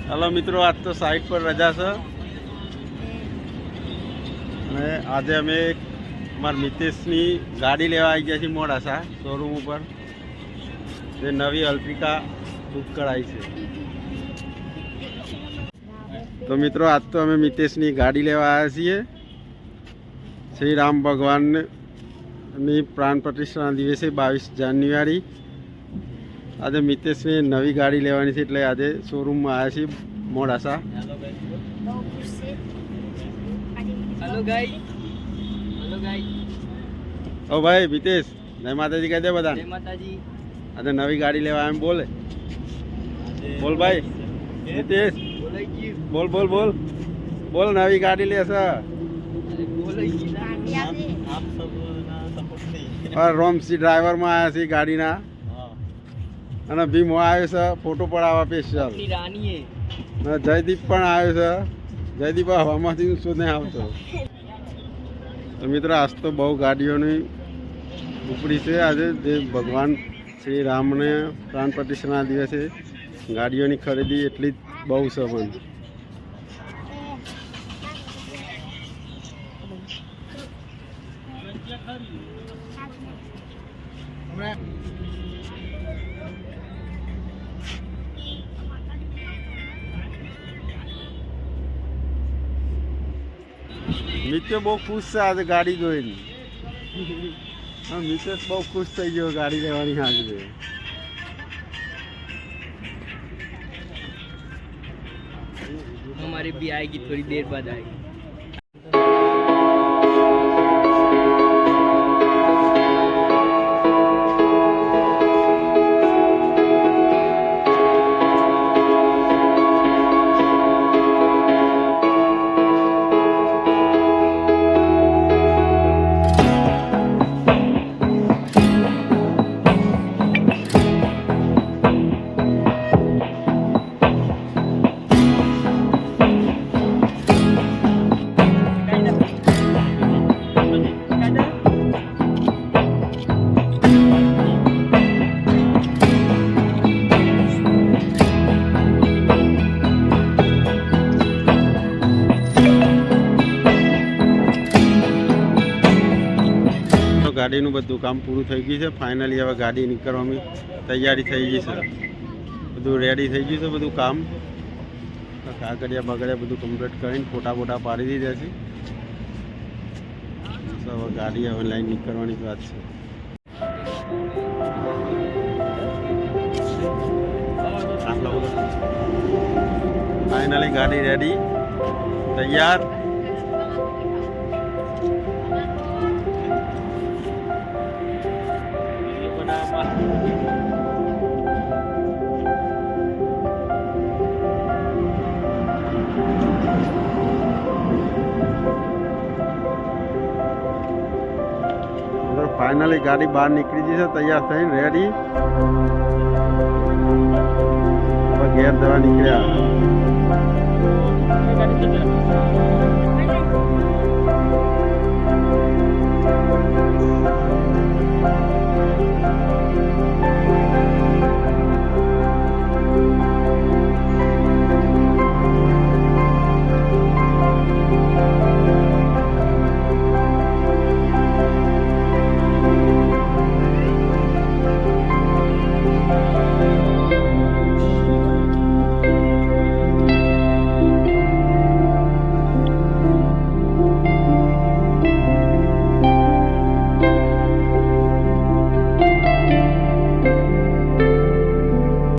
Hello મિત્રો, આજ તો સાઈડ પર રજા છે અને આજે અમે મારા મિતેશની ગાડી લેવા આવી ગયા છીએ મોડાસા શોરૂમ ઉપર. જે નવી અલ્ટિકા બુક કરાવી છે. તો મિત્રો, આજ તો અમે મિતેશની ગાડી લેવા આવ્યા છીએ. શ્રી રામ ભગવાનની પ્રાણ પ્રતિષ્ઠાના દિવસે 22 જાન્યુઆરી આજે મિતેશને નવી ગાડી લેવાની છે, એટલે આજે શોરૂમમાં આવ્યા છીએ મોડાસા. ઓ ભાઈ મિતેશ, જય માતાજી કહી દે બધા. આજે નવી ગાડી લેવા એમ બોલે. બોલ ભાઈ મિતેશ, બોલ બોલ બોલ બોલ. નવી ગાડી લેશે. રોમસી ડ્રાઈવરમાં આવ્યા છે ગાડીના, અને ભીમો આવ્યો છે ફોટો પડાવવા સ્પેશિયલ. જયદીપ પણ આવ્યો છે. જયદીપ હવામાંથી શોધને આવતો. તો મિત્રો, આજ તો બહુ ગાડીઓની ઉપડી છે. આજે જે ભગવાન શ્રી રામને પ્રાણ પ્રતિષ્ઠાના દિવસે ગાડીઓની ખરીદી એટલી જ બહુ છે. પણ મિત્ય બહુ ખુશ છે આજે ગાડી જોઈને. મિતેશ બહુ ખુશ થઈ ગયો ગાડી લેવાની આજે. हमारी भी आएगी थोड़ी देर बाद आएगी. ગાડીનું બધું કામ પૂરું થઈ ગયું છે. ફાઇનલી હવે ગાડી નીકળવાની તૈયારી થઈ ગઈ છે. બધું રેડી થઈ ગયું છે. બધું કામ કાગળિયા બગડ્યા બધું કમ્પ્લીટ કરીને ફોટા બોટા પાડી દીધા છે. હવે ગાડી હવે લાઈન નીકળવાની વાત છે. ફાઇનલી ગાડી રેડી, તૈયાર. ફાઇનલી ગાડી બહાર નીકળી ગઈ છે, તૈયાર થઈને રેડી. હવે ઘેર જવા નીકળ્યા.